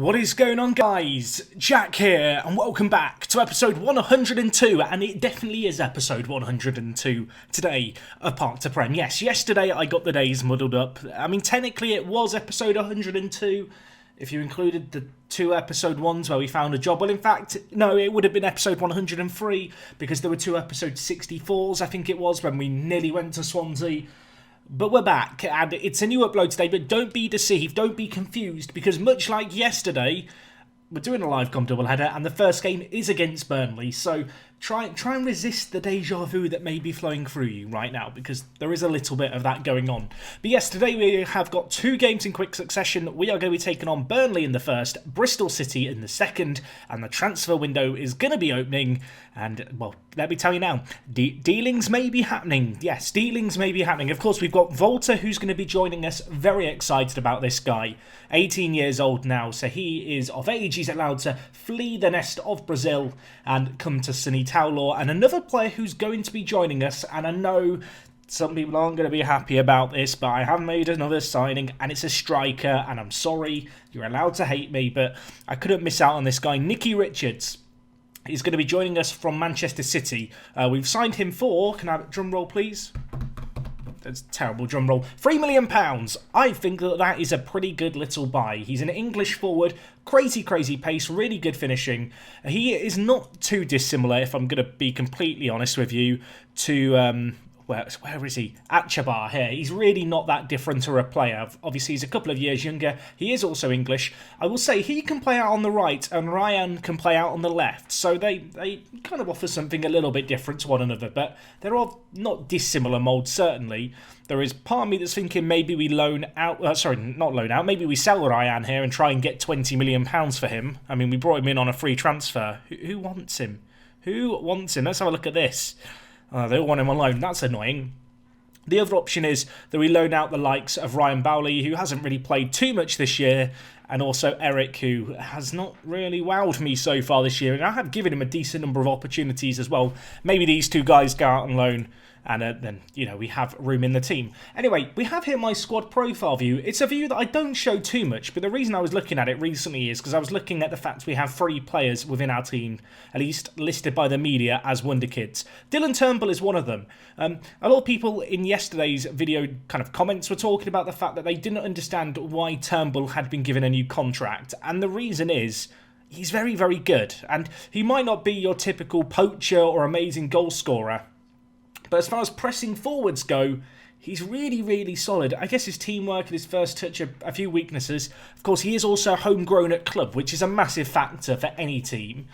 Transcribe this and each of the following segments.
What is going on, guys? Jack here, and welcome back to episode 102, and it definitely is episode 102 today of Park to Prem. Yes, yesterday I got the days muddled up. I mean, technically it was episode 102, if you included the two episode ones where we found a job. Well, in fact, no, it would have been episode 103, because there were two episode 64s, I think it was, when we nearly went to Swansea. But we're back, and it's a new upload today, but don't be deceived, don't be confused, because much like yesterday, we're doing a live com doubleheader, and the first game is against Burnley, so try and resist the deja vu that may be flowing through you right now, because there is a little bit of that going on. But yes, today we have got two games in quick succession. We are going to be taking on Burnley in the first, Bristol City in the second, and the transfer window is going to be opening, and, well, let me tell you now, dealings may be happening. Yes, dealings may be happening. Of course, we've got Volta, who's going to be joining us. Very excited about this guy. 18 years old now, so he is of age. He's allowed to flee the nest of Brazil and come to sunny Taulor. And another player who's going to be joining us, and I know some people aren't going to be happy about this, but I have made another signing, and it's a striker, and I'm sorry, you're allowed to hate me, but I couldn't miss out on this guy, Nicky Richards. He's going to be joining us from Manchester City. We've signed him for, can I have a drum roll please? That's a terrible drum roll. £3 million. I think that is a pretty good little buy. He's an English forward, crazy pace, really good finishing. He is not too dissimilar, if I'm going to be completely honest with you, to where is he? Achabar here. He's really not that different to a player. Obviously, he's a couple of years younger. He is also English. I will say he can play out on the right and Ryan can play out on the left. So they kind of offer something a little bit different to one another. But they're all not dissimilar molds, certainly. There is part of me that's thinking maybe we maybe we sell Ryan here and try and get £20 million for him. I mean, we brought him in on a free transfer. Who wants him? Who wants him? Let's have a look at this. They all want him on loan. That's annoying. The other option is that we loan out the likes of Ryan Bowley, who hasn't really played too much this year, and also Eric, who has not really wowed me so far this year. And I have given him a decent number of opportunities as well. Maybe these two guys go out on loan, and then, we have room in the team. Anyway, we have here my squad profile view. It's a view that I don't show too much, but the reason I was looking at it recently is because I was looking at the fact we have 3 players within our team, at least listed by the media as wonder kids. Dylan Turnbull is one of them. A lot of people in yesterday's video kind of comments were talking about the fact that they didn't understand why Turnbull had been given a new contract, and the reason is he's very good, and he might not be your typical poacher or amazing goal scorer, but as far as pressing forwards go, he's really solid. I guess his teamwork and his first touch are a few weaknesses. Of course, he is also homegrown at club, which is a massive factor for any team.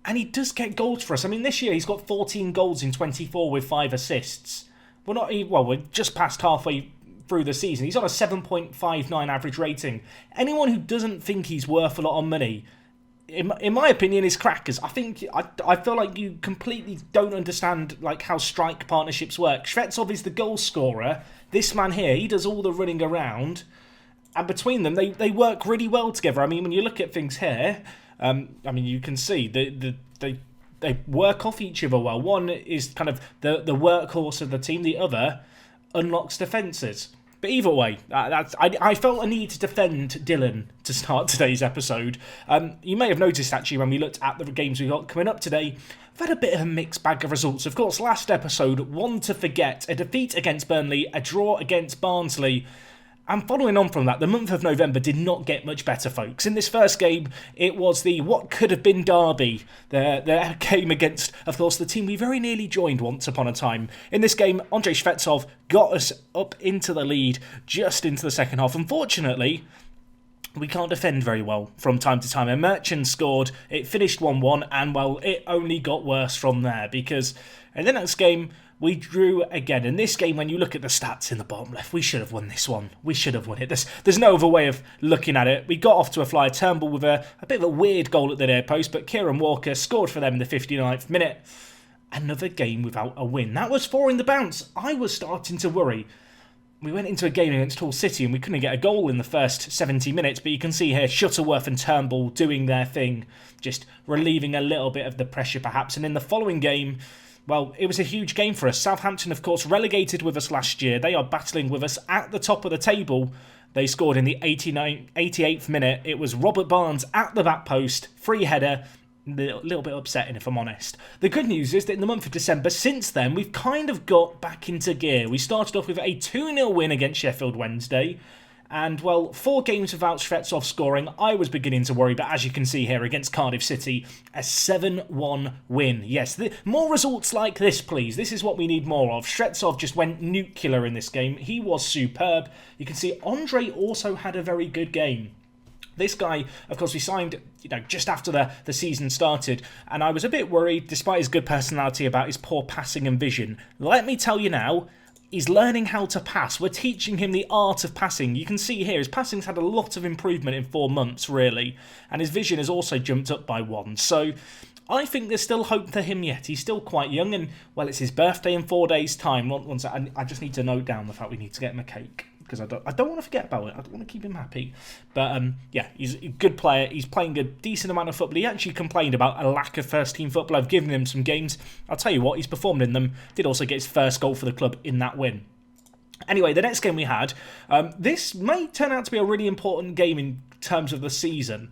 And he does get goals for us. I mean, this year he's got 14 goals in 24 with 5 assists. We're just past halfway through the season. He's on a 7.59 average rating. Anyone who doesn't think he's worth a lot of money, in my opinion, is crackers. I feel like you completely don't understand how strike partnerships work. Shvetsov is the goal scorer. This man here, he does all the running around, and between them, they work really well together. I mean, when you look at things here, you can see they work off each other well. One is kind of the workhorse of the team. The other unlocks defences. But either way, I felt a need to defend Dylan to start today's episode. You may have noticed, actually, when we looked at the games we got coming up today, we've had a bit of a mixed bag of results. Of course, last episode, one to forget, a defeat against Burnley, a draw against Barnsley. And following on from that, the month of November did not get much better, folks. In this first game, it was the what could have been derby. The game against, of course, the team we very nearly joined once upon a time. In this game, Andrei Shvetsov got us up into the lead, just into the second half. Unfortunately, we can't defend very well from time to time. A Merchant scored, it finished 1-1, and, well, it only got worse from there, because in the next game, we drew again. In this game, when you look at the stats in the bottom left, we should have won this one. We should have won it. There's no other way of looking at it. We got off to a flyer. Turnbull with a bit of a weird goal at the near post, but Kieran Walker scored for them in the 59th minute. Another game without a win. That was 4 in the bounce. I was starting to worry. We went into a game against Hull City and we couldn't get a goal in the first 70 minutes, but you can see here Shuttleworth and Turnbull doing their thing, just relieving a little bit of the pressure perhaps. And in the following game, well, it was a huge game for us. Southampton, of course, relegated with us last year. They are battling with us at the top of the table. They scored in the 88th minute. It was Robert Barnes at the back post, free header. A little bit upsetting, if I'm honest. The good news is that in the month of December, since then, we've kind of got back into gear. We started off with a 2-0 win against Sheffield Wednesday. And, well, 4 games without Shvetsov scoring, I was beginning to worry. But as you can see here, against Cardiff City, a 7-1 win. Yes, more results like this, please. This is what we need more of. Shvetsov just went nuclear in this game. He was superb. You can see Andre also had a very good game. This guy, of course, we signed, just after the season started, and I was a bit worried, despite his good personality, about his poor passing and vision. Let me tell you now, he's learning how to pass. We're teaching him the art of passing. You can see here, his passing's had a lot of improvement in 4 months, really. And his vision has also jumped up by 1. So I think there's still hope for him yet. He's still quite young, and, well, it's his birthday in 4 days' time. I just need to note down the fact we need to get him a cake, because I don't want to forget about it. I don't want to keep him happy. But, yeah, he's a good player. He's playing a decent amount of football. He actually complained about a lack of first-team football. I've given him some games. I'll tell you what, he's performed in them. Did also get his first goal for the club in that win. Anyway, the next game we had, this may turn out to be a really important game in terms of the season.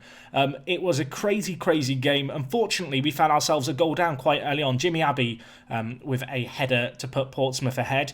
It was a crazy, crazy game. Unfortunately, we found ourselves a goal down quite early on. Jimmy Abbey with a header to put Portsmouth ahead.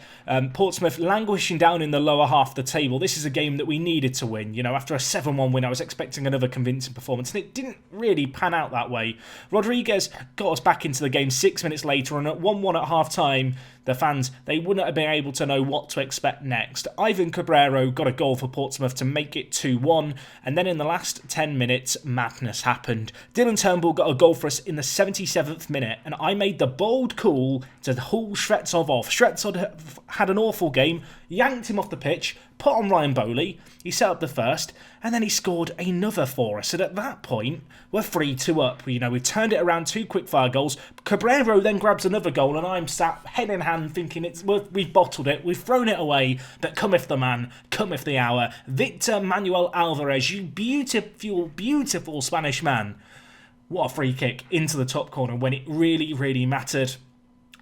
Portsmouth languishing down in the lower half of the table. This is a game that we needed to win. After a 7-1 win, I was expecting another convincing performance, and it didn't really pan out that way. Rodriguez got us back into the game 6 minutes later, and at 1-1 at half-time, the fans, they wouldn't have been able to know what to expect next. Ivan Cabrero got a goal for Portsmouth to make it 2-1, and then in the last 10 minutes, madness happened. Dylan Turnbull got a goal for us in the 77th minute, and I made the bold call to haul Shvetsov off. Shvetsov had an awful game, yanked him off the pitch, put on Ryan Bowley, he set up the first, and then he scored another for us. And at that point, we're 3-2 up. We've turned it around, 2 quick-fire goals. Cabrero then grabs another goal, and I'm sat head in hand thinking we've bottled it, we've thrown it away, but cometh the man, cometh the hour. Victor Manuel Alvarez, you beautiful, beautiful Spanish man. What a free kick into the top corner when it really, really mattered.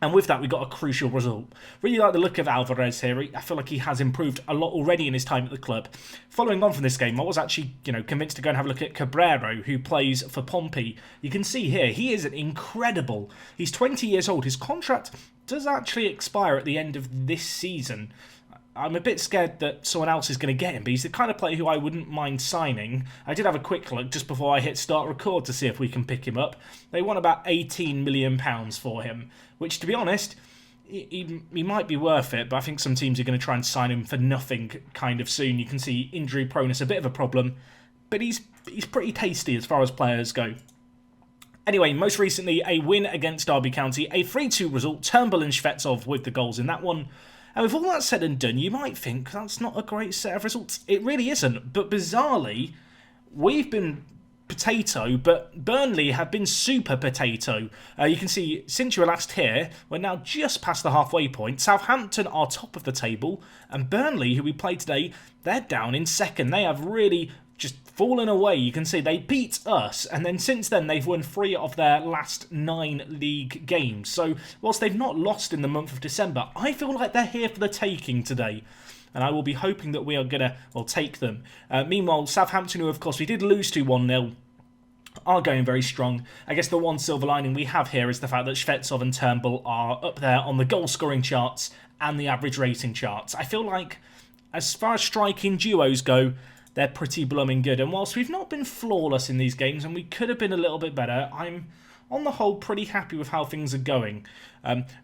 And with that, we got a crucial result. Really like the look of Alvarez here. I feel like he has improved a lot already in his time at the club. Following on from this game, I was actually, convinced to go and have a look at Cabrero, who plays for Pompey. You can see here, he is incredible. He's 20 years old. His contract does actually expire at the end of this season. I'm a bit scared that someone else is going to get him, but he's the kind of player who I wouldn't mind signing. I did have a quick look just before I hit start record to see if we can pick him up. They want about £18 million for him, which, to be honest, he might be worth it, but I think some teams are going to try and sign him for nothing kind of soon. You can see injury proneness a bit of a problem, but he's pretty tasty as far as players go. Anyway, most recently, a win against Derby County, a 3-2 result, Turnbull and Shvetsov with the goals in that one. And with all that said and done, you might think that's not a great set of results. It really isn't. But bizarrely, we've been potato, but Burnley have been super potato. You can see, since you were last here, we're now just past the halfway point. Southampton are top of the table, and Burnley, who we played today, they're down in second. They have really just fallen away. You can see they beat us, and then since then they've won 3 of their last 9 league games. So whilst they've not lost in the month of December, I feel like they're here for the taking today, and I will be hoping that we are going to, take them. Meanwhile, Southampton, who of course we did lose to 1-0, are going very strong. I guess the one silver lining we have here is the fact that Shvetsov and Turnbull are up there on the goal-scoring charts and the average rating charts. I feel like, as far as striking duos go, they're pretty blooming good. And whilst we've not been flawless in these games, and we could have been a little bit better, I'm, on the whole, pretty happy with how things are going.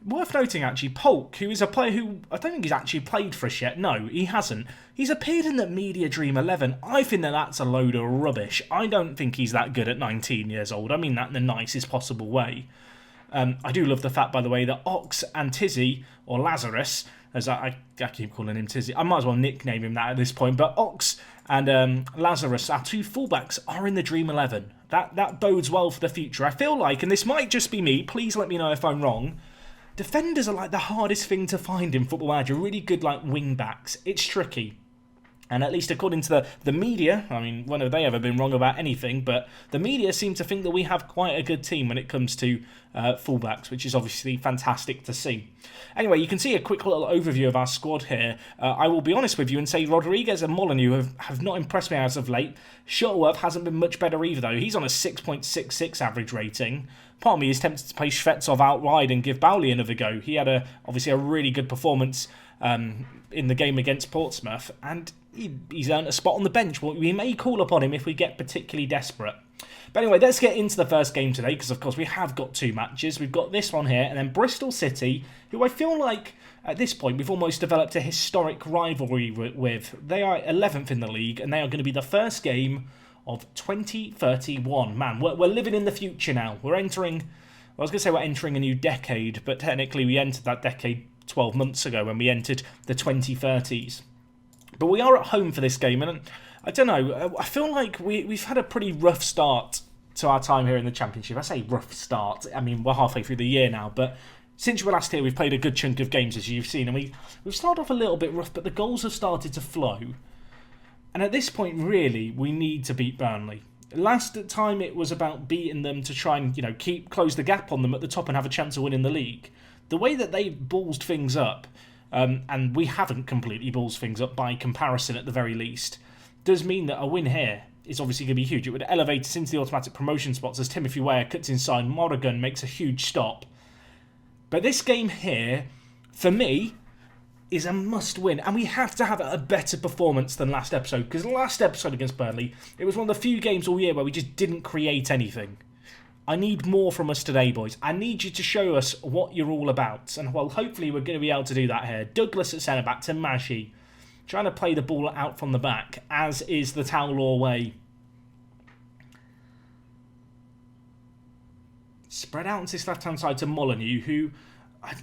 Worth noting, actually, Polk, who is a player who I don't think he's actually played for us yet. No, he hasn't. He's appeared in the Media Dream 11. I think that's a load of rubbish. I don't think he's that good at 19 years old. I mean that in the nicest possible way. I do love the fact, by the way, that Ox and Tizzy, or Lazarus, as I keep calling him Tizzy, I might as well nickname him that at this point, but Ox and Lazarus, our 2 fullbacks, are in the Dream 11. That bodes well for the future. I feel like, and this might just be me, please let me know if I'm wrong, defenders are like the hardest thing to find in Football Manager. Really good, wing backs. It's tricky. And at least according to the media, I mean, when have they ever been wrong about anything? But the media seem to think that we have quite a good team when it comes to fullbacks, which is obviously fantastic to see. Anyway, you can see a quick little overview of our squad here. I will be honest with you and say Rodriguez and Molyneux have not impressed me as of late. Shuttleworth hasn't been much better either, though. He's on a 6.66 average rating. Part of me is tempted to play Shvetsov out wide and give Bowley another go. He had obviously a really good performance in the game against Portsmouth, and he's earned a spot on the bench. Well, we may call upon him if we get particularly desperate. But anyway, let's get into the first game today, because of course we have got two matches. We've got this one here, and then Bristol City, who I feel like at this point we've almost developed a historic rivalry with. They are 11th in the league, and they are going to be the first game of 2031. Man, we're living in the future now. We're entering a new decade, but technically we entered that decade 12 months ago when we entered the 2030s. But we are at home for this game, and I don't know, I feel like we've had a pretty rough start to our time here in the Championship. I say rough start, I mean, we're halfway through the year now, but since you were last here, we've played a good chunk of games, as you've seen, and we've started off a little bit rough, but the goals have started to flow. And at this point, really, we need to beat Burnley. Last time it was about beating them to try and, close the gap on them at the top and have a chance of winning the league. The way that they ballsed things up, and we haven't completely ballsed things up by comparison at the very least, does mean that a win here is obviously going to be huge. It would elevate us into the automatic promotion spots as Timothy Weah cuts inside, Morrigan makes a huge stop. But this game here, for me, is a must-win, and we have to have a better performance than last episode, because last episode against Burnley, it was one of the few games all year where we just didn't create anything. I need more from us today, boys. I need you to show us what you're all about, and well, hopefully we're going to be able to do that here. Douglas at centre-back to Maggi, trying to play the ball out from the back, as is the Towlaw way. Spread out onto this left-hand side to Molyneux, who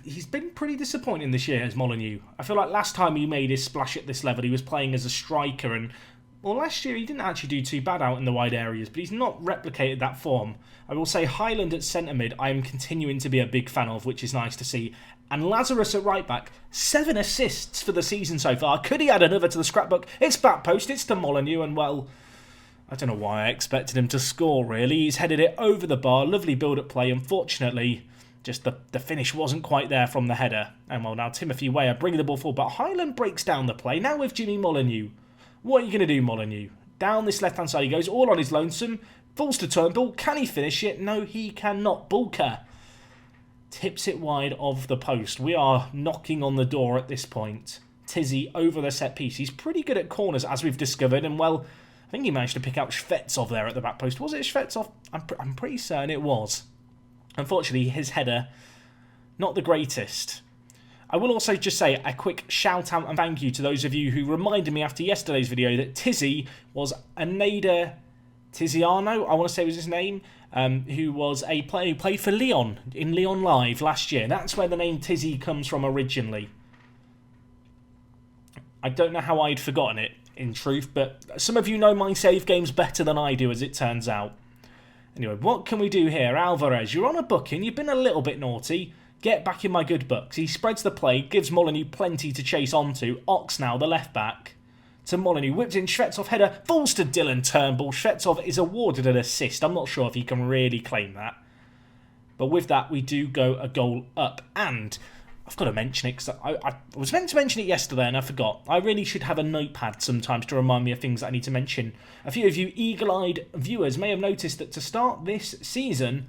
he's been pretty disappointing this year as Molyneux. I feel like last time he made his splash at this level, he was playing as a striker, and well, last year he didn't actually do too bad out in the wide areas, but he's not replicated that form. I will say Highland at centre mid, I am continuing to be a big fan of, which is nice to see. And Lazarus at right back, 7 assists for the season so far. Could he add another to the scrapbook? It's back post, it's to Molyneux, and well, I don't know why I expected him to score, really. He's headed it over the bar, lovely build-up play. Unfortunately, just the finish wasn't quite there from the header. And well, now Timothy Weah bringing the ball forward, but Highland breaks down the play. Now with Jimmy Molyneux. What are you going to do, Molyneux? Down this left-hand side he goes, all on his lonesome. Falls to Turnbull. Can he finish it? No, he cannot. Bulker tips it wide of the post. We are knocking on the door at this point. Tizzy over the set piece. He's pretty good at corners, as we've discovered. And well, I think he managed to pick out Shvetsov there at the back post. Was it Shvetsov? I'm pretty certain it was. Unfortunately, his header, not the greatest. I will also just say a quick shout out and thank you to those of you who reminded me after yesterday's video that Tizzy was Nader Tiziano, I want to say was his name, who was a player who played for Lyon in Lyon Live last year. That's where the name Tizzy comes from originally. I don't know how I'd forgotten it, in truth, but some of you know my save games better than I do, as it turns out. Anyway, what can we do here? Alvarez, you're on a booking. You've been a little bit naughty. Get back in my good books. He spreads the play, gives Molyneux plenty to chase onto. Ox now, the left back, to Molyneux. Whipped in, Shvetsov header, falls to Dylan Turnbull. Shvetsov is awarded an assist. I'm not sure if he can really claim that. But with that, we do go a goal up. And I've got to mention it, because I was meant to mention it yesterday and I forgot. I really should have a notepad sometimes to remind me of things that I need to mention. A few of you eagle-eyed viewers may have noticed that to start this season,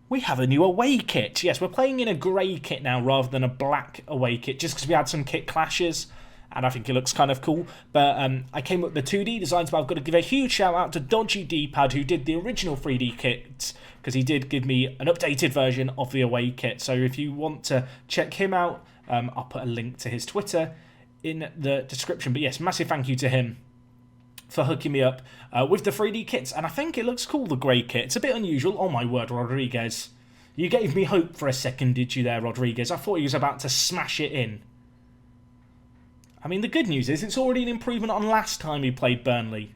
we have a new away kit. Yes, we're playing in a grey kit now rather than a black away kit, just because we had some kit clashes, and I think it looks kind of cool. But I came up with the 2D designs, but I've got to give a huge shout out to Dodgy D-Pad, who did the original 3D kits, because he did give me an updated version of the away kit. So if you want to check him out, I'll put a link to his Twitter in the description. But yes, massive thank you to him for hooking me up with the 3D kits, and I think it looks cool, the grey kit. It's a bit unusual. Oh my word, Rodriguez. You gave me hope for a second, did you there, Rodriguez? I thought he was about to smash it in. I mean, the good news is it's already an improvement on last time we played Burnley,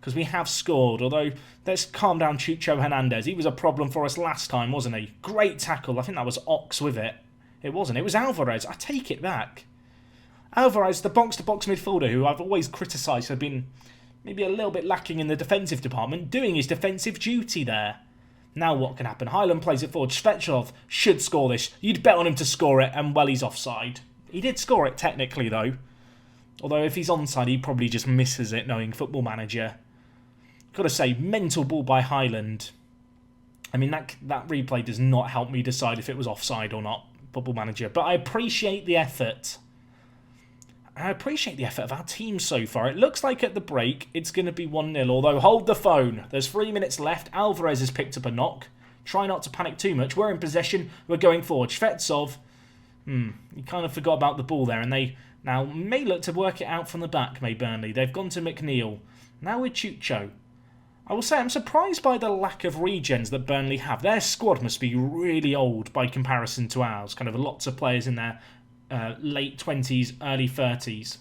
because we have scored, although let's calm down Chucho Hernandez. He was a problem for us last time, wasn't he? Great tackle. I think that was Ox with it. It wasn't. It was Alvarez. I take it back. Alvarez, the box-to-box midfielder, who I've always criticised for being maybe a little bit lacking in the defensive department, doing his defensive duty there. Now what can happen? Highland plays it forward. Shvetsov should score this. You'd bet on him to score it, and well, he's offside. He did score it technically, though. Although if he's onside, he probably just misses it, knowing Football Manager. Got to say, mental ball by Highland. I mean, that replay does not help me decide if it was offside or not, Football Manager. But I appreciate the effort. I appreciate the effort of our team so far. It looks like at the break, it's going to be 1-0. Although, hold the phone. There's 3 minutes left. Alvarez has picked up a knock. Try not to panic too much. We're in possession. We're going forward. Shvetsov. You kind of forgot about the ball there. And they now may look to work it out from the back, may Burnley. They've gone to McNeil. Now with Chucho. I will say I'm surprised by the lack of regens that Burnley have. Their squad must be really old by comparison to ours. Kind of lots of players in their late 20s, early 30s.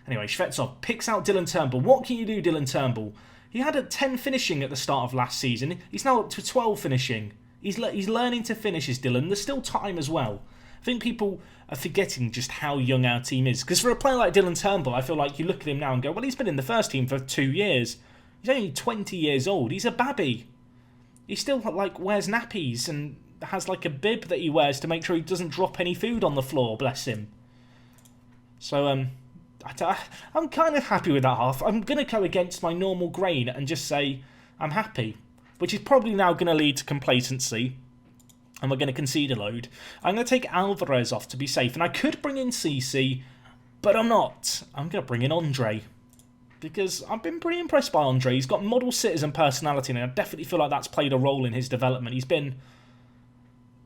Anyway, Shvetsov picks out Dylan Turnbull. What can you do, Dylan Turnbull? He had a 10 finishing at the start of last season. He's now up to 12 finishing. He's learning to finish, his Dylan. There's still time as well. I think people are forgetting just how young our team is. Because for a player like Dylan Turnbull, I feel like you look at him now and go, well, he's been in the first team for 2 years. He's only 20 years old. He's a babby. He still wears nappies and has a bib that he wears to make sure he doesn't drop any food on the floor, bless him. So, I'm kind of happy with that half. I'm going to go against my normal grain and just say I'm happy, which is probably now going to lead to complacency, and we're going to concede a load. I'm going to take Alvarez off to be safe, and I could bring in CC, but I'm not. I'm going to bring in Andre, because I've been pretty impressed by Andre. He's got model citizen personality, and I definitely feel like that's played a role in his development. He's been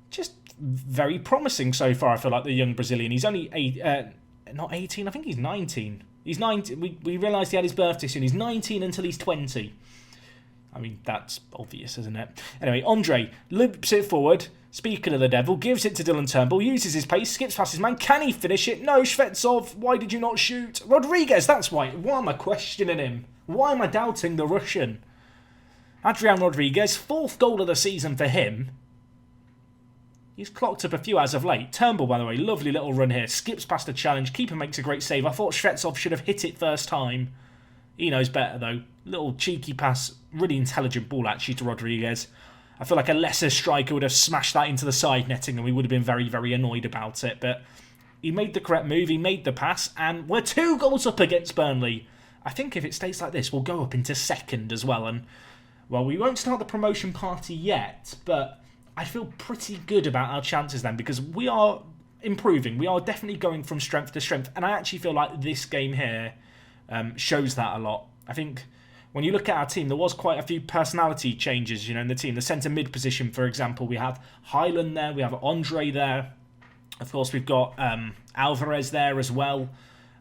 just very promising so far, I feel like, the young Brazilian. He's only not 18, I think he's 19. He's 19. We realised he had his birthday soon. He's 19 until he's 20. I mean, that's obvious, isn't it? Anyway, Andre loops it forward. Speaking of the devil, gives it to Dylan Turnbull, uses his pace, skips past his man. Can he finish it? No, Shvetsov, why did you not shoot? Rodriguez, that's why. Why am I questioning him? Why am I doubting the Russian? Adrian Rodriguez, 4th goal of the season for him. He's clocked up a few as of late. Turnbull, by the way, lovely little run here. Skips past the challenge. Keeper makes a great save. I thought Shvetsov should have hit it first time. He knows better, though. Little cheeky pass. Really intelligent ball, actually, to Rodriguez. I feel like a lesser striker would have smashed that into the side netting and we would have been very, very annoyed about it. But he made the correct move. He made the pass. And we're 2 goals up against Burnley. I think if it stays like this, we'll go up into 2nd as well. And, well, we won't start the promotion party yet, but I feel pretty good about our chances then, because we are improving. We are definitely going from strength to strength, and I actually feel like this game here shows that a lot. I think when you look at our team, there was quite a few personality changes, in the team. The centre mid position, for example, we have Highland there, we have Andre there. Of course, we've got Alvarez there as well.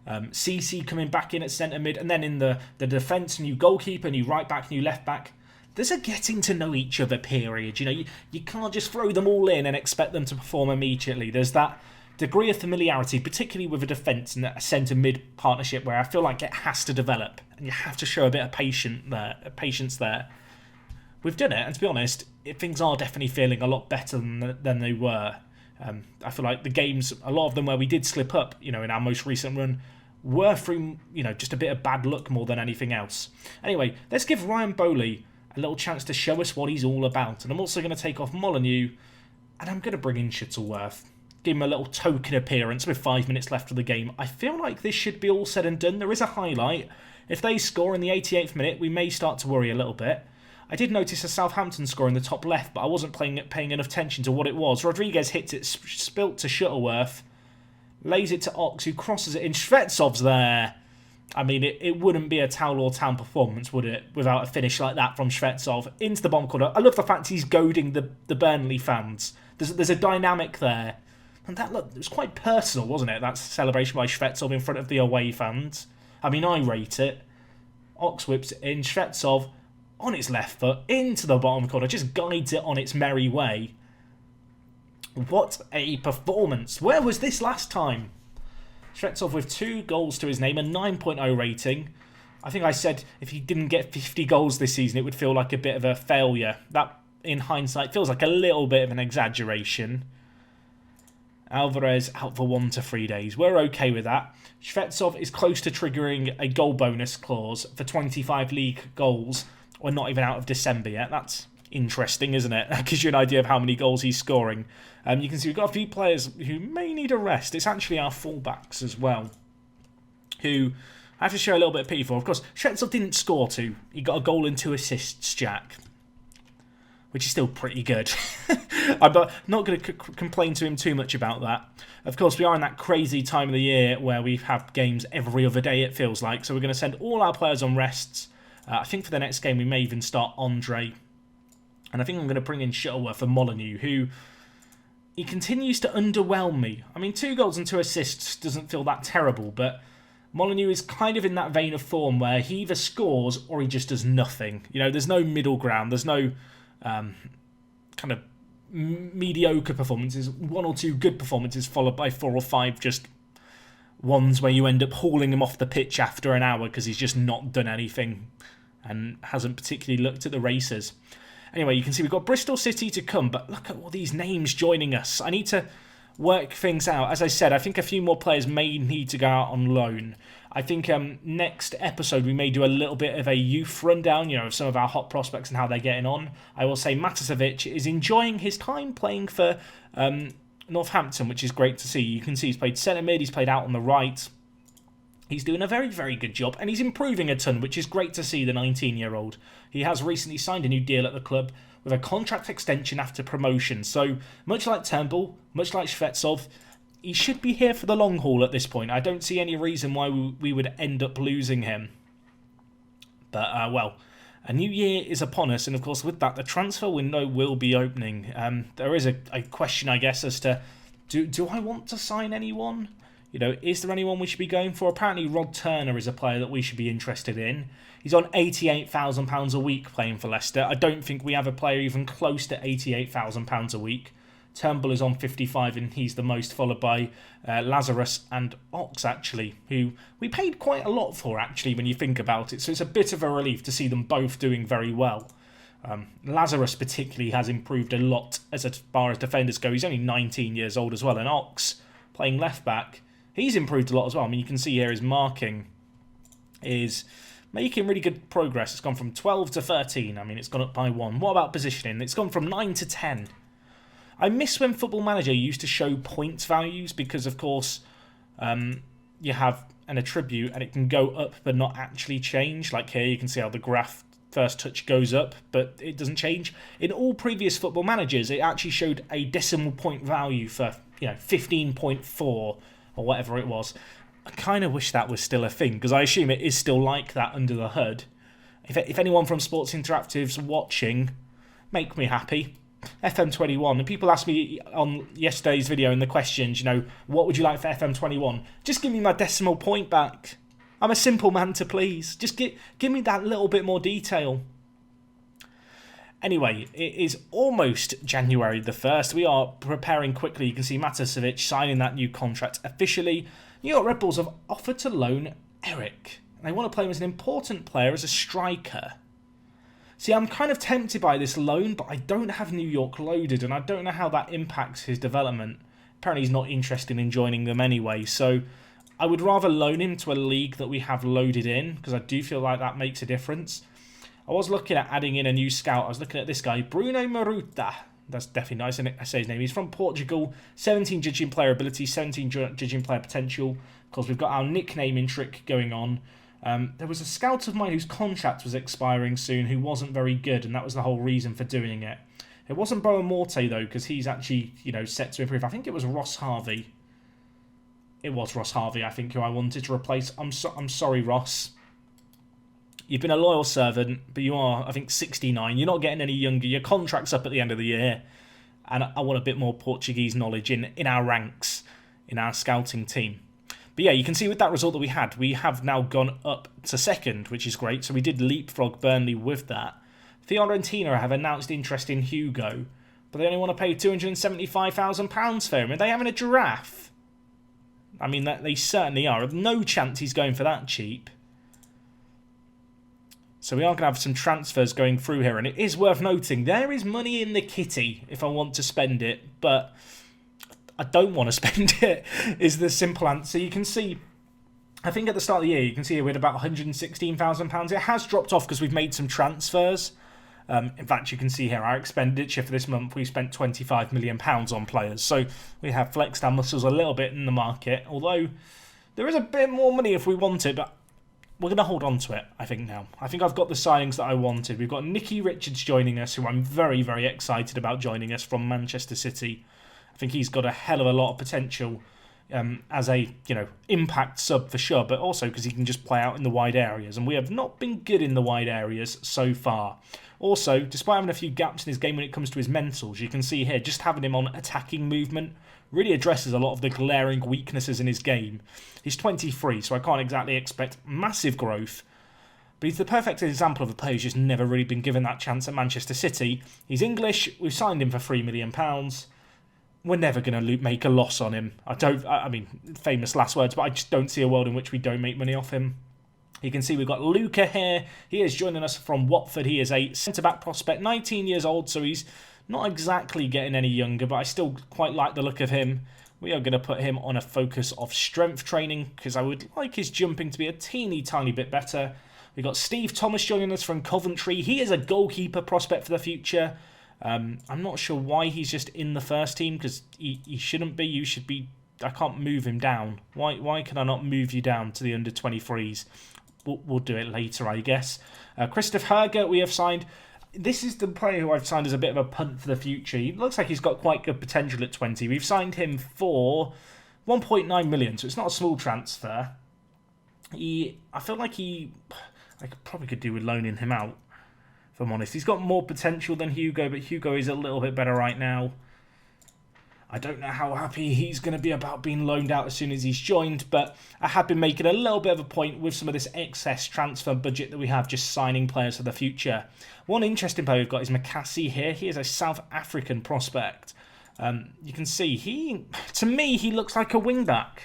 CC coming back in at centre mid, and then in the defence, new goalkeeper, new right back, new left back. There's a getting to know each other period. You can't just throw them all in and expect them to perform immediately. There's that degree of familiarity, particularly with a defence and a centre-mid partnership, where I feel like it has to develop. And you have to show a bit of patience there. We've done it, and to be honest, things are definitely feeling a lot better than they were. I feel like the games, a lot of them where we did slip up, in our most recent run, were through, just a bit of bad luck more than anything else. Anyway, let's give Ryan Bowley a little chance to show us what he's all about. And I'm also going to take off Molyneux, and I'm going to bring in Shuttleworth. Give him a little token appearance with 5 minutes left of the game. I feel like this should be all said and done. There is a highlight. If they score in the 88th minute, we may start to worry a little bit. I did notice a Southampton score in the top left, but I wasn't paying enough attention to what it was. Rodriguez hits it, spilt to Shuttleworth, lays it to Ox, who crosses it in. Shvetsov's there. I mean, it wouldn't be a Towel or Town performance, would it, without a finish like that from Shvetsov into the bomb corner. I love the fact he's goading the Burnley fans. There's a dynamic there. And it was quite personal, wasn't it? That celebration by Shvetsov in front of the away fans. I mean, I rate it. Ox whips it in. Shvetsov on its left foot into the bottom corner. Just guides it on its merry way. What a performance. Where was this last time? Shvetsov with 2 goals to his name, a 9.0 rating. I think I said if he didn't get 50 goals this season, it would feel like a bit of a failure. That, in hindsight, feels like a little bit of an exaggeration. Alvarez out for 1 to 3 days. We're okay with that. Shvetsov is close to triggering a goal bonus clause for 25 league goals. We're not even out of December yet. That's interesting, isn't it? That gives you an idea of how many goals he's scoring. You can see we've got a few players who may need a rest. It's actually our fullbacks as well, who I have to show a little bit of pity for. Of course, Shvetsov didn't score 2. He got a goal and 2 assists, Jack, which is still pretty good. I'm not going to complain to him too much about that. Of course, we are in that crazy time of the year where we have games every other day, it feels like. So we're going to send all our players on rests. I think for the next game, we may even start Andre. And I think I'm going to bring in Shuttleworth and Molyneux, who he continues to underwhelm me. I mean, 2 goals and 2 assists doesn't feel that terrible, but Molyneux is kind of in that vein of form where he either scores or he just does nothing. You know, there's no middle ground. There's no kind of mediocre performances. 1 or 2 good performances followed by 4 or 5 just ones where you end up hauling him off the pitch after an hour because he's just not done anything and hasn't particularly looked at the races. Anyway, you can see we've got Bristol City to come, but look at all these names joining us. I need to work things out. As I said, I think a few more players may need to go out on loan. I think next episode we may do a little bit of a youth rundown, of some of our hot prospects and how they're getting on. I will say Matasevic is enjoying his time playing for Northampton, which is great to see. You can see he's played centre mid, he's played out on the right. He's doing a very, very good job, and he's improving a ton, which is great to see, the 19-year-old. He has recently signed a new deal at the club with a contract extension after promotion. So, much like Turnbull, much like Shvetsov, he should be here for the long haul at this point. I don't see any reason why we would end up losing him. But, well, a new year is upon us, and of course with that, the transfer window will be opening. There is a question, I guess, as to, do I want to sign anyone? Is there anyone we should be going for? Apparently Rod Turner is a player that we should be interested in. He's on £88,000 a week playing for Leicester. I don't think we have a player even close to £88,000 a week. Turnbull is on 55 and he's the most, followed by Lazarus and Ox, actually, who we paid quite a lot for, actually, when you think about it. So it's a bit of a relief to see them both doing very well. Lazarus particularly has improved a lot as far as defenders go. He's only 19 years old as well. And Ox, playing left-back, he's improved a lot as well. I mean, you can see here his marking is making really good progress. It's gone from 12 to 13. I mean, it's gone up by 1. What about positioning? It's gone from 9 to 10. I miss when Football Manager used to show points values because, of course, you have an attribute and it can go up but not actually change. Like here, you can see how the graph first touch goes up, but it doesn't change. In all previous Football Managers, it actually showed a decimal point value for 15.4 or whatever it was. I kind of wish that was still a thing because I assume it is still like that under the hood. If anyone from Sports Interactive's watching, make me happy. FM21, and people asked me on yesterday's video in the questions, what would you like for FM21? Just give me my decimal point back. I'm a simple man to please. Just give me that little bit more detail. Anyway, it is almost January the 1st. We are preparing quickly. You can see Matasevic signing that new contract officially. New York Red Bulls have offered to loan Eric. And they want to play him as an important player, as a striker. See, I'm kind of tempted by this loan, but I don't have New York loaded, and I don't know how that impacts his development. Apparently he's not interested in joining them anyway, so I would rather loan him to a league that we have loaded in, because I do feel like that makes a difference. I was looking at adding in a new scout. I was looking at this guy, Bruno Maruta. That's definitely nice, and I say his name. He's from Portugal, 17 judging player ability, 17 judging player potential. Of course, we've got our nicknaming trick going on. There was a scout of mine whose contract was expiring soon who wasn't very good, and that was the whole reason for doing it. It wasn't Boa Morte, though, because he's actually, set to improve. I think it was Ross Harvey. It was Ross Harvey, I think, who I wanted to replace. I'm sorry, Ross. You've been a loyal servant, but you are, I think, 69. You're not getting any younger. Your contract's up at the end of the year. And I want a bit more Portuguese knowledge in our ranks, in our scouting team. But yeah, you can see with that result that we have now gone up to second, which is great. So we did leapfrog Burnley with that. Fiorentina have announced interest in Hugo, but they only want to pay £275,000 for him. Are they having a giraffe? I mean, they certainly are. No chance he's going for that cheap. So we are going to have some transfers going through here, and it is worth noting there is money in the kitty if I want to spend it, but I don't want to spend it, is the simple answer. You can see, I think at the start of the year, you can see we had about £116,000. It has dropped off because we've made some transfers. In fact, you can see here our expenditure for this month, we spent £25 million on players. So we have flexed our muscles a little bit in the market, although there is a bit more money if we want it, but we're going to hold on to it, I think, now. I think I've got the signings that I wanted. We've got Nicky Richards joining us, who I'm very, very excited about joining us from Manchester City. I think he's got a hell of a lot of potential as a, impact sub for sure, but also because he can just play out in the wide areas, and we have not been good in the wide areas so far. Also, despite having a few gaps in his game when it comes to his mentals, you can see here, just having him on attacking movement really addresses a lot of the glaring weaknesses in his game. He's 23, so I can't exactly expect massive growth, but he's the perfect example of a player who's just never really been given that chance at Manchester City. He's English, we've signed him for £3 million. We're never going to make a loss on him. I mean, famous last words, but I just don't see a world in which we don't make money off him. You can see we've got Luca here. He is joining us from Watford. He is a centre-back prospect, 19 years old, so he's not exactly getting any younger, but I still quite like the look of him. We are going to put him on a focus of strength training because I would like his jumping to be a teeny tiny bit better. We've got Steve Thomas joining us from Coventry. He is a goalkeeper prospect for the future. I'm not sure why he's just in the first team because he shouldn't be. You should be. I can't move him down. Why can I not move you down to the under-23s? We'll do it later, I guess. Christoph Herger, we have signed. This is the player who I've signed as a bit of a punt for the future. He looks like he's got quite good potential at 20. We've signed him for 1.9 million, so it's not a small transfer. I feel like I probably could do with loaning him out, if I'm honest. He's got more potential than Hugo, but Hugo is a little bit better right now. I don't know how happy he's going to be about being loaned out as soon as he's joined, but I have been making a little bit of a point with some of this excess transfer budget that we have, just signing players for the future. One interesting player we've got is Makassi here. He is a South African prospect. You can see, to me, he looks like a wing-back.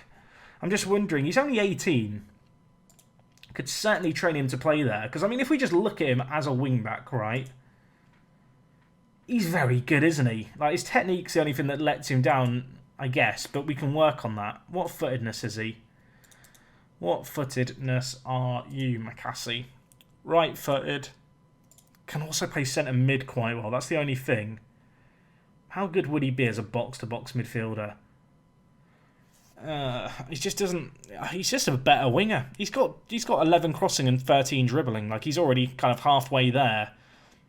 I'm just wondering, he's only 18. Could certainly train him to play there, because, I mean, if we just look at him as a wing-back, right, he's very good, isn't he? Like, his technique's the only thing that lets him down, I guess, but we can work on that. What footedness is he? What footedness are you, Makassi? Right-footed. Can also play centre mid quite well. That's the only thing. How good would he be as a box-to-box midfielder? He just doesn't. He's just a better winger. He's got 11 crossing and 13 dribbling. Like, he's already kind of halfway there.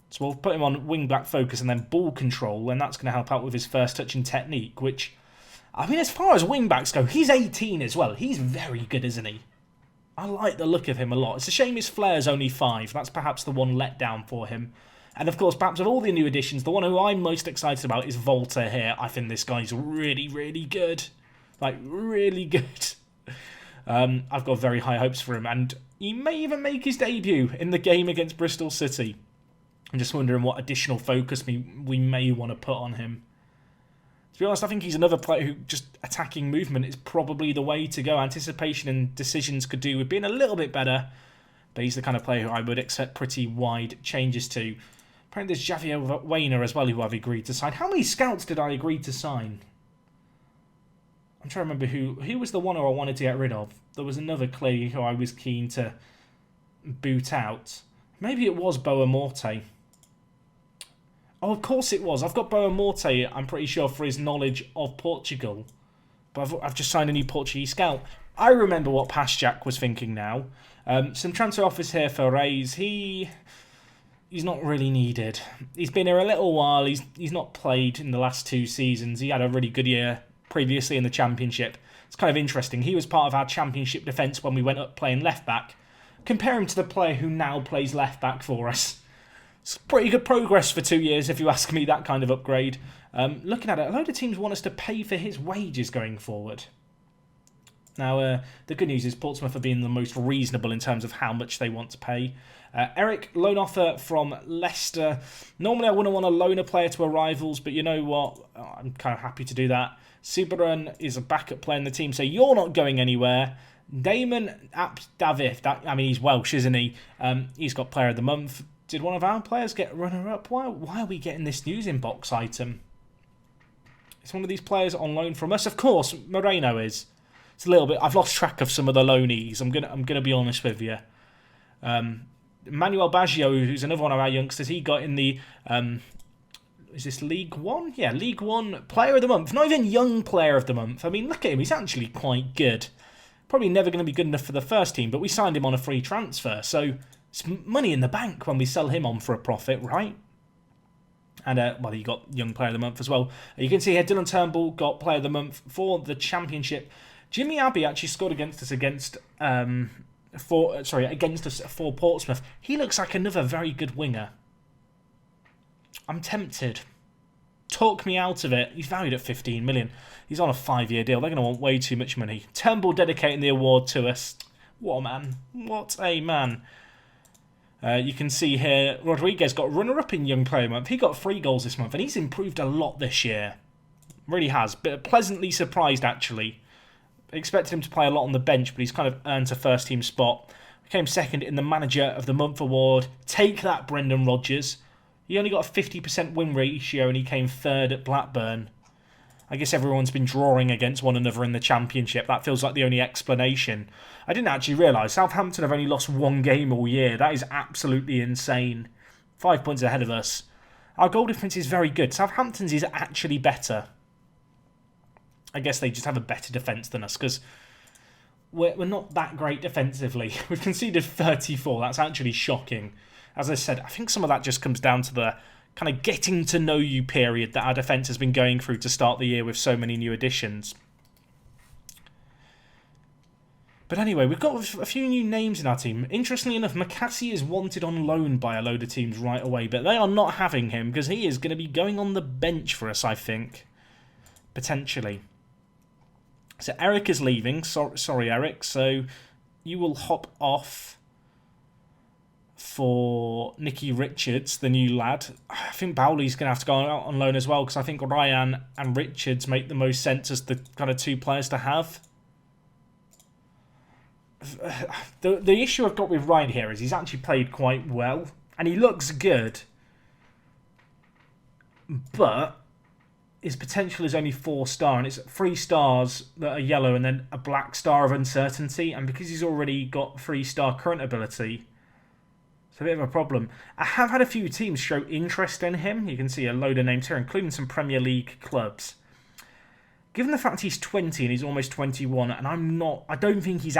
So we'll put him on wing-back focus and then ball control, and that's going to help out with his first touching technique, which, I mean, as far as wing-backs go, he's 18 as well. He's very good, isn't he? I like the look of him a lot. It's a shame his flair's only 5. That's perhaps the one letdown for him. And, of course, perhaps of all the new additions, the one who I'm most excited about is Volta here. I think this guy's really, really good. Like, really good. I've got very high hopes for him, and he may even make his debut in the game against Bristol City. I'm just wondering what additional focus we may want to put on him. To be honest, I think he's another player who just attacking movement is probably the way to go. Anticipation and decisions could do with being a little bit better, but he's the kind of player who I would accept pretty wide changes to. Apparently there's Javier Wayner as well who I've agreed to sign. How many scouts did I agree to sign? I'm trying to remember who was the one who I wanted to get rid of. There was another clearly who I was keen to boot out. Maybe it was Boa Morte. Oh, of course it was. I've got Boa Morte, I'm pretty sure, for his knowledge of Portugal. But I've just signed a new Portuguese scout. I remember what Pasjak was thinking now. Some transfer offers here for Regens. He's not really needed. He's been here a little while. He's not played in the last 2 seasons. He had a really good year previously in the Championship. It's kind of interesting. He was part of our Championship defence when we went up playing left-back. Compare him to the player who now plays left-back for us. It's pretty good progress for 2 years, if you ask me, that kind of upgrade. Looking at it, a load of teams want us to pay for his wages going forward. Now, the good news is Portsmouth are being the most reasonable in terms of how much they want to pay. Eric, loan offer from Leicester. Normally I wouldn't want to loan a player to our rivals, but you know what? I'm kind of happy to do that. Subaran is a backup player in the team, so you're not going anywhere. Damon Apdaviv, he's Welsh, isn't he? He's got player of the month. Did one of our players get runner-up? Why are we getting this news inbox item? Is one of these players on loan from us? Of course, Moreno is. It's a little bit. I've lost track of some of the loanees. I'm gonna be honest with you. Manuel Baggio, who's another one of our youngsters, he got in the is this League One? Yeah, League One Player of the Month. Not even Young Player of the Month. I mean, look at him. He's actually quite good. Probably never going to be good enough for the first team, but we signed him on a free transfer, so it's money in the bank when we sell him on for a profit, right? And, well, he got Young Player of the Month as well. You can see here, Dylan Turnbull got Player of the Month for the Championship. Jimmy Abbey actually scored against us for Portsmouth. He looks like another very good winger. I'm tempted. Talk me out of it. He's valued at 15 million. He's on a 5-year deal. They're going to want way too much money. Turnbull dedicating the award to us. What a man. What a man. You can see here, Rodriguez got runner-up in Young Player Month. He got 3 goals this month, and he's improved a lot this year. Really has. But pleasantly surprised, actually. Expected him to play a lot on the bench, but he's kind of earned a first-team spot. Came second in the Manager of the Month award. Take that, Brendan Rodgers. He only got a 50% win ratio, and he came third at Blackburn. I guess everyone's been drawing against one another in the Championship. That feels like the only explanation. I didn't actually realise Southampton have only lost 1 game all year. That is absolutely insane. 5 points ahead of us. Our goal difference is very good. Southampton's is actually better. I guess they just have a better defence than us, because we're not that great defensively. We've conceded 34. That's actually shocking. As I said, I think some of that just comes down to the kind of getting to know you period that our defence has been going through to start the year with so many new additions. But anyway, we've got a few new names in our team. Interestingly enough, McCassie is wanted on loan by a load of teams right away, but they are not having him because he is going to be going on the bench for us, I think. Potentially. So Eric is leaving. Sorry, Eric. So you will hop off for Nicky Richards, the new lad. I think Bowley's going to have to go out on loan as well, because I think Ryan and Richards make the most sense as the kind of 2 players to have. The issue I've got with Ryan here is he's actually played quite well, and he looks good, but his potential is only 4-star, and it's 3 stars that are yellow and then a black star of uncertainty, and because he's already got 3-star current ability, it's a bit of a problem. I have had a few teams show interest in him. You can see a load of names here, including some Premier League clubs. Given the fact he's 20 and he's almost 21, and I don't think he's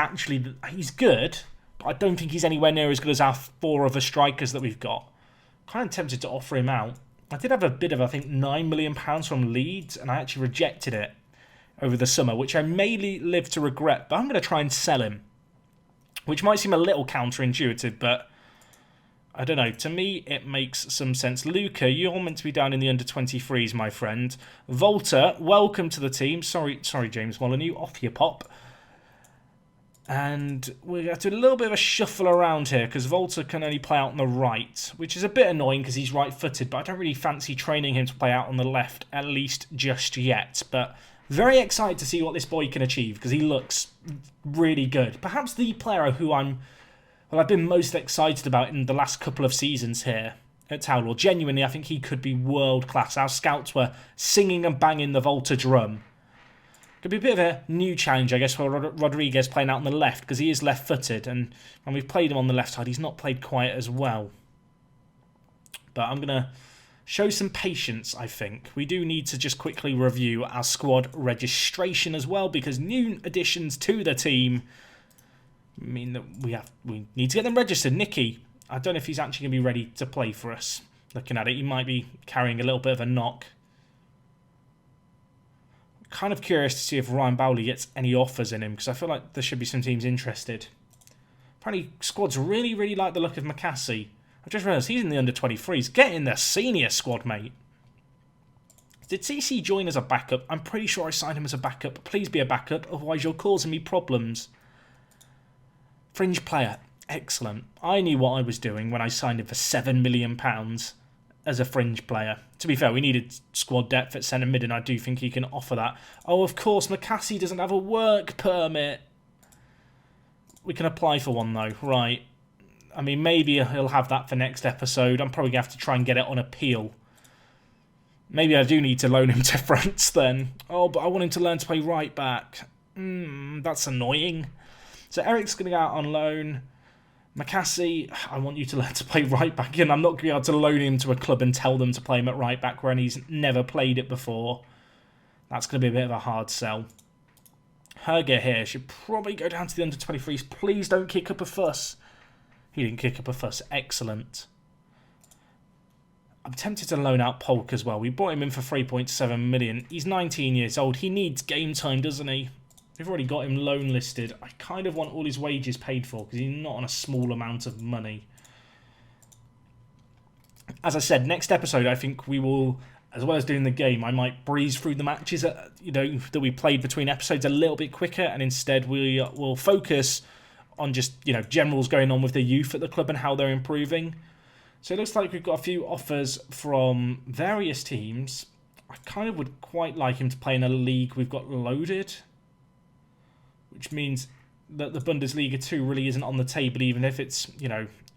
good, but I don't think he's anywhere near as good as our 4 other strikers that we've got. Kind of tempted to offer him out. I did have a bid of, I think, £9 million from Leeds, and I actually rejected it over the summer, which I may live to regret, but I'm going to try and sell him, which might seem a little counterintuitive, but I don't know. To me, it makes some sense. Luca, you're meant to be down in the under-23s, my friend. Volta, welcome to the team. Sorry, James Molyneux, off your pop. And we're going to do a little bit of a shuffle around here, because Volta can only play out on the right, which is a bit annoying because he's right-footed, but I don't really fancy training him to play out on the left, at least just yet. But very excited to see what this boy can achieve, because he looks really good. Perhaps the player who I've been most excited about in the last couple of seasons here at Towel. Genuinely, I think he could be world-class. Our scouts were singing and banging the Volta drum. Could be a bit of a new challenge, I guess, for Rodriguez playing out on the left, because he is left-footed, and when we've played him on the left side, he's not played quite as well. But I'm going to show some patience, I think. We do need to just quickly review our squad registration as well, because new additions to the team mean that we need to get them registered. Nicky, I don't know if he's actually going to be ready to play for us. Looking at it, he might be carrying a little bit of a knock. Kind of curious to see if Ryan Bowley gets any offers in him, because I feel like there should be some teams interested. Apparently, squads really, really like the look of McCassie. I just realised he's in the under-23s. Get in the senior squad, mate. Did CC join as a backup? I'm pretty sure I signed him as a backup. Please be a backup, otherwise you're causing me problems. Fringe player. Excellent. I knew what I was doing when I signed him for £7 million as a fringe player. To be fair, we needed squad depth at centre mid, and I do think he can offer that. Oh, of course, McCassie doesn't have a work permit. We can apply for one, though. Right. I mean, maybe he'll have that for next episode. I'm probably going to have to try and get it on appeal. Maybe I do need to loan him to France then. Oh, but I want him to learn to play right back. That's annoying. So Eric's going to go out on loan. McCassie, I want you to learn to play right back. And I'm not going to be able to loan him to a club and tell them to play him at right back when he's never played it before. That's going to be a bit of a hard sell. Herger here should probably go down to the under-23s. Please don't kick up a fuss. He didn't kick up a fuss. Excellent. I'm tempted to loan out Polk as well. We bought him in for 3.7 million. He's 19 years old. He needs game time, doesn't he? We've already got him loan listed. I kind of want all his wages paid for because he's not on a small amount of money. As I said, next episode I think we will, as well as doing the game, I might breeze through the matches that we played between episodes a little bit quicker, and instead we will focus on just generals going on with the youth at the club and how they're improving. So it looks like we've got a few offers from various teams. I kind of would quite like him to play in a league we've got loaded, which means that the Bundesliga 2 really isn't on the table, even if it's,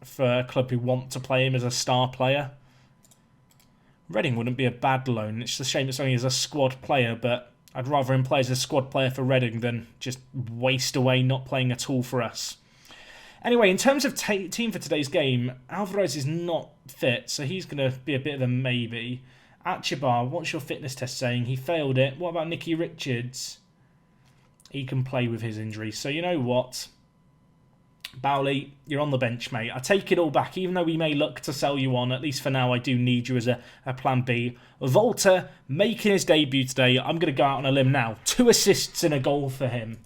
for a club who want to play him as a star player. Reading wouldn't be a bad loan. It's a shame it's only as a squad player, but I'd rather him play as a squad player for Reading than just waste away not playing at all for us. Anyway, in terms of team for today's game, Alvarez is not fit, so he's going to be a bit of a maybe. Achibar, what's your fitness test saying? He failed it. What about Nicky Richards? He can play with his injury. So you know what? Bowley, you're on the bench, mate. I take it all back. Even though we may look to sell you on, at least for now, I do need you as a plan B. Volta, making his debut today. I'm going to go out on a limb now. 2 assists and a goal for him.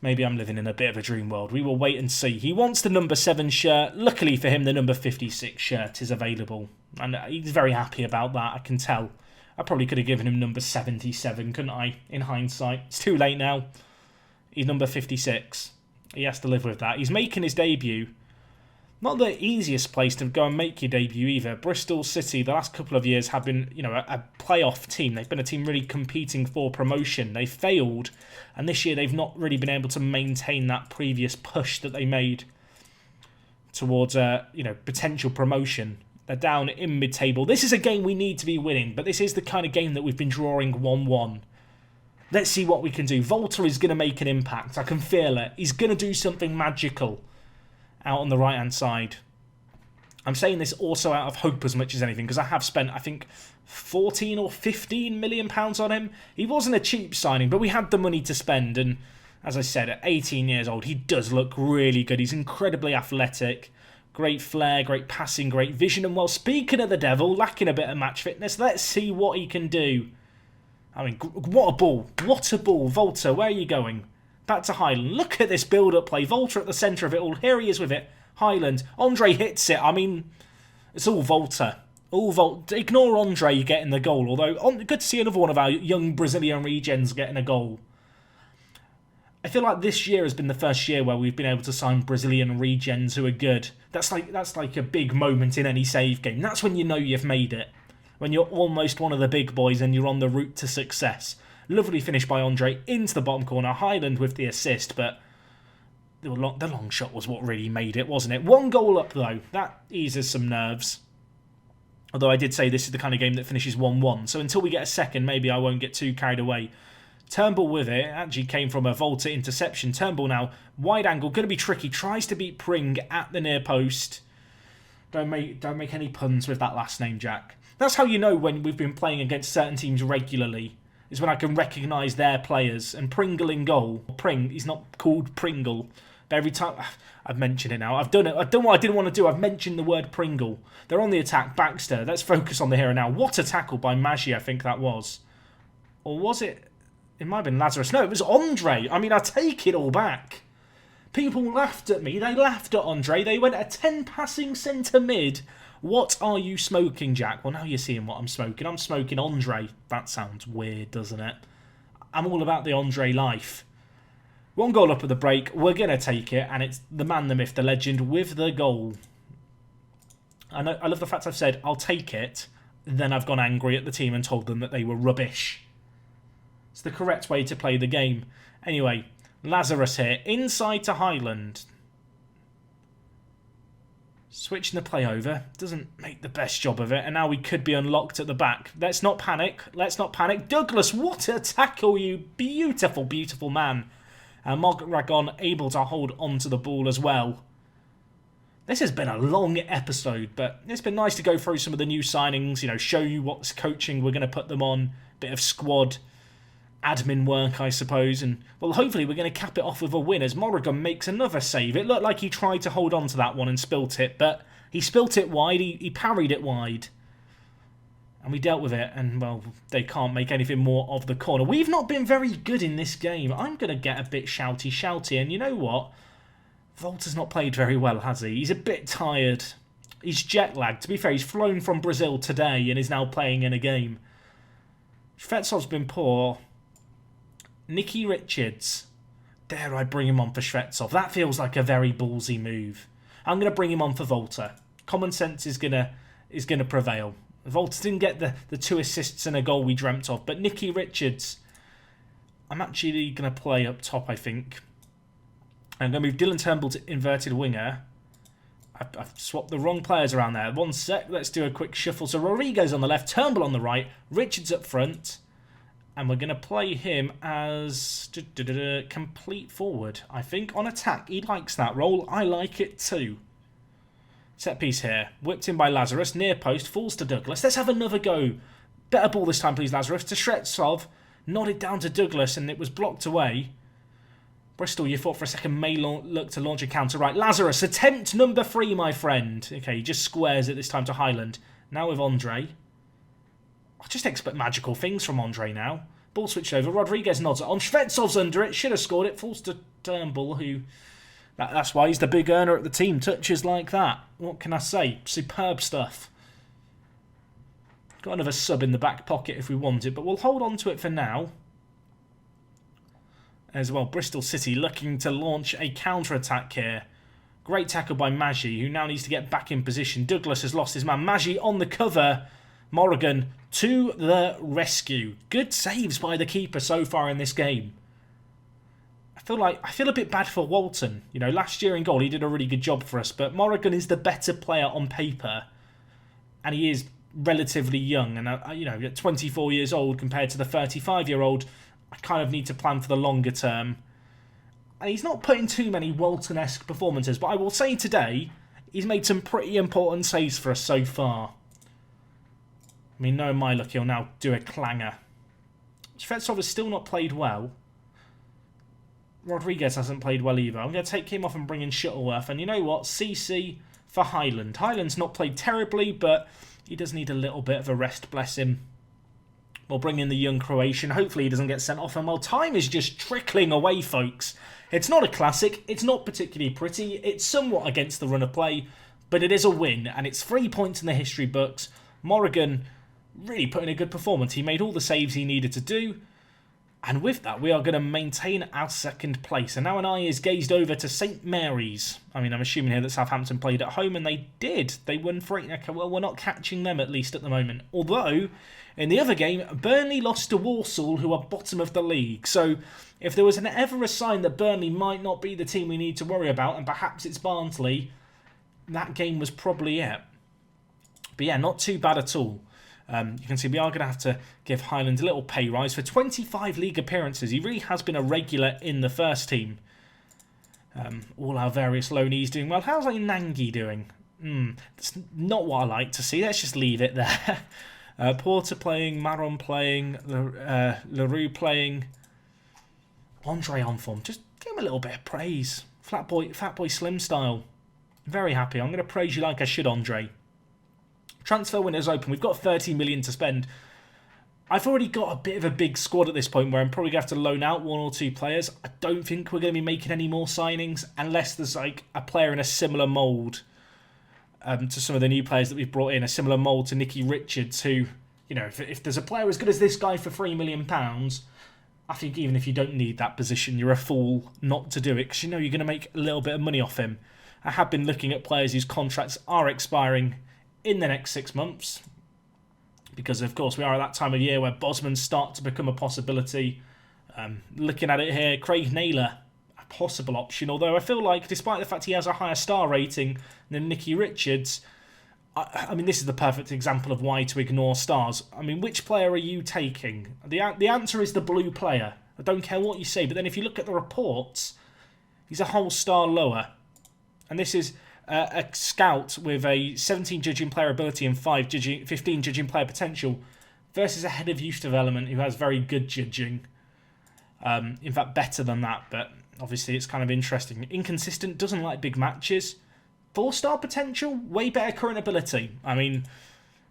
Maybe I'm living in a bit of a dream world. We will wait and see. He wants the number 7 shirt. Luckily for him, the number 56 shirt is available. And he's very happy about that, I can tell. I probably could have given him number 77, couldn't I, in hindsight? It's too late now. He's number 56. He has to live with that. He's making his debut. Not the easiest place to go and make your debut either. Bristol City, the last couple of years, have been, a playoff team. They've been a team really competing for promotion. They failed, and this year they've not really been able to maintain that previous push that they made towards, potential promotion. They're down in mid-table. This is a game we need to be winning, but this is the kind of game that we've been drawing 1-1. Let's see what we can do. Volta is going to make an impact. I can feel it. He's going to do something magical out on the right-hand side. I'm saying this also out of hope as much as anything, because I have spent, I think, 14 or 15 million pounds on him. He wasn't a cheap signing, but we had the money to spend, and as I said, at 18 years old, he does look really good. He's incredibly athletic, great flair, great passing, great vision, and well, speaking of the devil, lacking a bit of match fitness, let's see what he can do. I mean, what a ball. What a ball. Volta, where are you going? Back to Highland. Look at this build-up play. Volta at the centre of it all. Here he is with it. Highland. Andre hits it. I mean, it's all Volta. All Volta. Ignore Andre getting the goal. Although, good to see another one of our young Brazilian regens getting a goal. I feel like this year has been the first year where we've been able to sign Brazilian regens who are good. That's like a big moment in any save game. That's when you know you've made it. When you're almost one of the big boys and you're on the route to success. Lovely finish by Andre into the bottom corner. Highland with the assist, but the long shot was what really made it, wasn't it? 1 goal up, though. That eases some nerves. Although I did say this is the kind of game that finishes 1-1. So until we get a second, maybe I won't get too carried away. Turnbull with it. Actually came from a Volta interception. Turnbull now, wide angle, going to be tricky. Tries to beat Pring at the near post. Don't make any puns with that last name, Jack. That's how you know when we've been playing against certain teams regularly, is when I can recognise their players. And Pringle in goal. Pring, he's not called Pringle. But every time, I've mentioned it now. I've done it. I've done what I didn't want to do. I've mentioned the word Pringle. They're on the attack. Baxter, let's focus on the here and now. What a tackle by Maggi, I think that was. Or was it? It might have been Lazarus. No, it was Andre. I mean, I take it all back. People laughed at me. They laughed at Andre. They went a 10 passing centre mid. What are you smoking, Jack? Well, now you're seeing what I'm smoking. I'm smoking Andre. That sounds weird, doesn't it? I'm all about the Andre life. 1 goal up at the break. We're going to take it. And it's the man, the myth, the legend with the goal. I love the fact I've said, I'll take it. Then I've gone angry at the team and told them that they were rubbish. It's the correct way to play the game. Anyway, Lazarus here. Inside to Highland. Switching the play over. Doesn't make the best job of it. And now we could be unlocked at the back. Let's not panic. Let's not panic. Douglas, what a tackle, you beautiful, beautiful man. And Mondragon able to hold on to the ball as well. This has been a long episode, but it's been nice to go through some of the new signings, you know, show you what's coaching we're going to put them on, bit of squad admin work, I suppose, and, well, hopefully we're going to cap it off with a win as Mondragon makes another save. It looked like he tried to hold on to that one and spilt it, but he spilt it wide, he parried it wide, and we dealt with it, and, well, they can't make anything more of the corner. We've not been very good in this game. I'm going to get a bit shouty, and you know what? Volta's not played very well, has he? He's a bit tired. He's jet-lagged. To be fair, he's flown from Brazil today and is now playing in a game. Shvetsov's been poor. Nicky Richards. Dare I bring him on for Shvetsov? That feels like a very ballsy move. I'm going to bring him on for Volta. Common sense is gonna prevail. Volta didn't get the 2 assists and a goal we dreamt of, but Nicky Richards, I'm actually going to play up top, I think. I'm going to move Dylan Turnbull to inverted winger. I've swapped the wrong players around there. One sec, let's do a quick shuffle. So Rodriguez on the left, Turnbull on the right, Richards up front. And we're going to play him as complete forward, I think, on attack. He likes that role. I like it too. Set piece here. Whipped in by Lazarus. Near post. Falls to Douglas. Let's have another go. Better ball this time, please, Lazarus. To Shvetsov. Nodded down to Douglas and it was blocked away. Bristol, you thought for a second, may look to launch a counter. Right, Lazarus, attempt number 3, my friend. Okay, he just squares it this time to Highland. Now with Andre. I just expect magical things from Andre now. Ball switched over. Rodriguez nods it on. Shvetsov's under it. Should have scored it. Falls to Turnbull, who... That's why he's the big earner at the team. Touches like that. What can I say? Superb stuff. Got another sub in the back pocket if we want it, but we'll hold on to it for now. As well, Bristol City looking to launch a counter-attack here. Great tackle by Maggi, who now needs to get back in position. Douglas has lost his man. Maggi on the cover. Morrigan to the rescue. Good saves by the keeper so far in this game. I feel a bit bad for Walton. You know, last year in goal he did a really good job for us, but Morrigan is the better player on paper. And he is relatively young, and you know, at 24 years old compared to the 35-year-old, I kind of need to plan for the longer term. And he's not putting too many Walton-esque performances, but I will say today, he's made some pretty important saves for us so far. I mean, knowing my luck, he'll now do a clanger. Shvetsov has still not played well. Rodriguez hasn't played well either. I'm going to take him off and bring in Shuttleworth. And you know what? CC for Highland. Highland's not played terribly, but he does need a little bit of a rest, bless him. We'll bring in the young Croatian. Hopefully he doesn't get sent off. And while time is just trickling away, folks. It's not a classic. It's not particularly pretty. It's somewhat against the run of play. But it is a win. And it's 3 points in the history books. Morrigan really put in a good performance. He made all the saves he needed to do. And with that, we are going to maintain our second place. And now an eye is gazed over to St Mary's. I mean, I'm assuming here that Southampton played at home, and they did. They won 3. Okay, well, we're not catching them, at least at the moment. Although, in the other game, Burnley lost to Walsall, who are bottom of the league. So, if there was ever a sign that Burnley might not be the team we need to worry about, and perhaps it's Barnsley, that game was probably it. But yeah, not too bad at all. You can see we are going to have to give Highland a little pay rise. For 25 league appearances, he really has been a regular in the first team. All our various loanees doing well. How's Nangi doing? That's not what I like to see. Let's just leave it there. Porter playing, Maron playing, LaRue playing. Andre on form. Just give him a little bit of praise. Fat boy Slim style. Very happy. I'm going to praise you like I should, Andre. Transfer window's open. We've got 30 million to spend. I've already got a bit of a big squad at this point where I'm probably going to have to loan out 1 or 2 players. I don't think we're going to be making any more signings unless there's like a player in a similar mould to some of the new players that we've brought in. A similar mould to Nicky Richards, who, you know, if there's a player as good as this guy for £3 million, I think even if you don't need that position, you're a fool not to do it because you know you're going to make a little bit of money off him. I have been looking at players whose contracts are expiring in the next 6 months, because of course we are at that time of year where Bosmans start to become a possibility. Looking at it here, Craig Naylor, possible option, although I feel like, despite the fact he has a higher star rating than Nicky Richards, I mean, this is the perfect example of why to ignore stars. I mean, which player are you taking? The answer is the blue player. I don't care what you say, but then if you look at the reports, he's a whole star lower. And this is a scout with a 17 judging player ability and 15 judging player potential versus a head of youth development who has very good judging. In fact, better than that, but obviously it's kind of interesting. Inconsistent, doesn't like big matches. 4-star potential, way better current ability. I mean,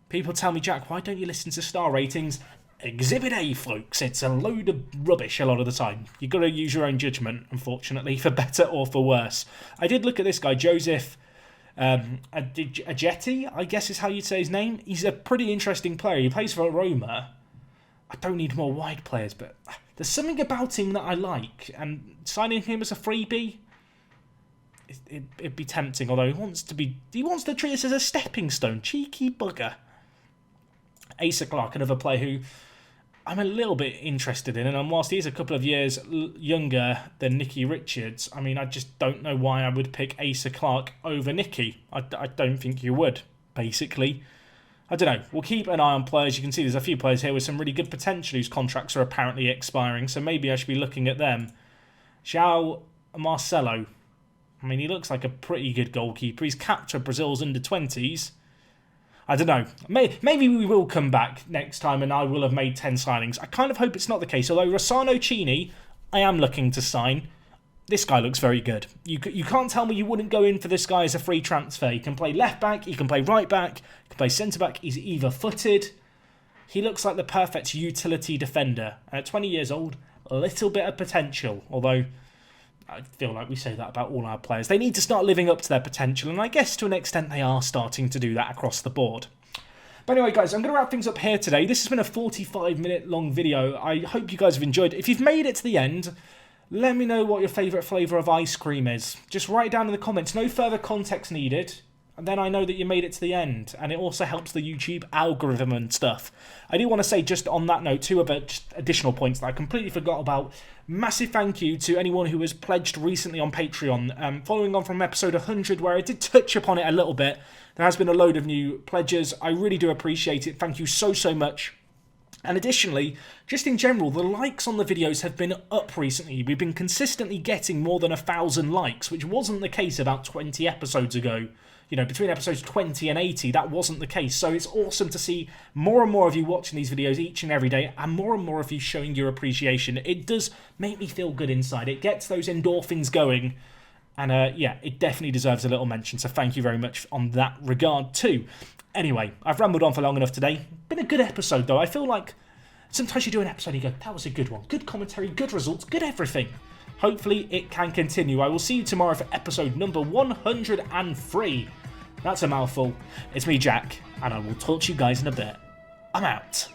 people tell me, Jack, why don't you listen to star ratings? Exhibit A, folks. It's a load of rubbish a lot of the time. You've got to use your own judgment, unfortunately, for better or for worse. I did look at this guy, Joseph Ajeti, I guess is how you'd say his name. He's a pretty interesting player. He plays for Roma. I don't need more wide players, but there's something about him that I like. And signing him as a freebie, it'd be tempting, although he wants to treat us as a stepping stone. Cheeky bugger. Asa Clark, another player who I'm a little bit interested in, and whilst he's a couple of years younger than Nicky Richards, I mean, I just don't know why I would pick Asa Clark over Nicky. I don't think you would, basically. I don't know. We'll keep an eye on players. You can see there's a few players here with some really good potential whose contracts are apparently expiring, so maybe I should be looking at them. João Marcelo. I mean, he looks like a pretty good goalkeeper. He's capped for Brazil's under-20s. I don't know. Maybe we will come back next time and I will have made 10 signings. I kind of hope it's not the case. Although Rossano Chini, I am looking to sign. This guy looks very good. You can't tell me you wouldn't go in for this guy as a free transfer. He can play left back, he can play right back, he can play centre back. He's either-footed. He looks like the perfect utility defender. At 20 years old, a little bit of potential. Although I feel like we say that about all our players. They need to start living up to their potential, and I guess to an extent they are starting to do that across the board. But anyway, guys, I'm going to wrap things up here today. This has been a 45-minute long video. I hope you guys have enjoyed it. If you've made it to the end, let me know what your favourite flavour of ice cream is. Just write it down in the comments. No further context needed. And then I know that you made it to the end. And it also helps the YouTube algorithm and stuff. I do want to say, just on that note, two other just additional points that I completely forgot about. Massive thank you to anyone who has pledged recently on Patreon. Following on from episode 100, where I did touch upon it a little bit, there has been a load of new pledges. I really do appreciate it. Thank you so, so much. And additionally, just in general, the likes on the videos have been up recently. We've been consistently getting more than 1,000 likes, which wasn't the case about 20 episodes ago. You know, between episodes 20 and 80, that wasn't the case. So it's awesome to see more and more of you watching these videos each and every day, and more of you showing your appreciation. It does make me feel good inside. It gets those endorphins going. And yeah, it definitely deserves a little mention. So thank you very much on that regard too. Anyway, I've rambled on for long enough today. Been a good episode though. I feel like sometimes you do an episode and you go, that was a good one. Good commentary, good results, good everything. Hopefully it can continue. I will see you tomorrow for episode number 103. That's a mouthful. It's me, Jack, and I will talk to you guys in a bit. I'm out.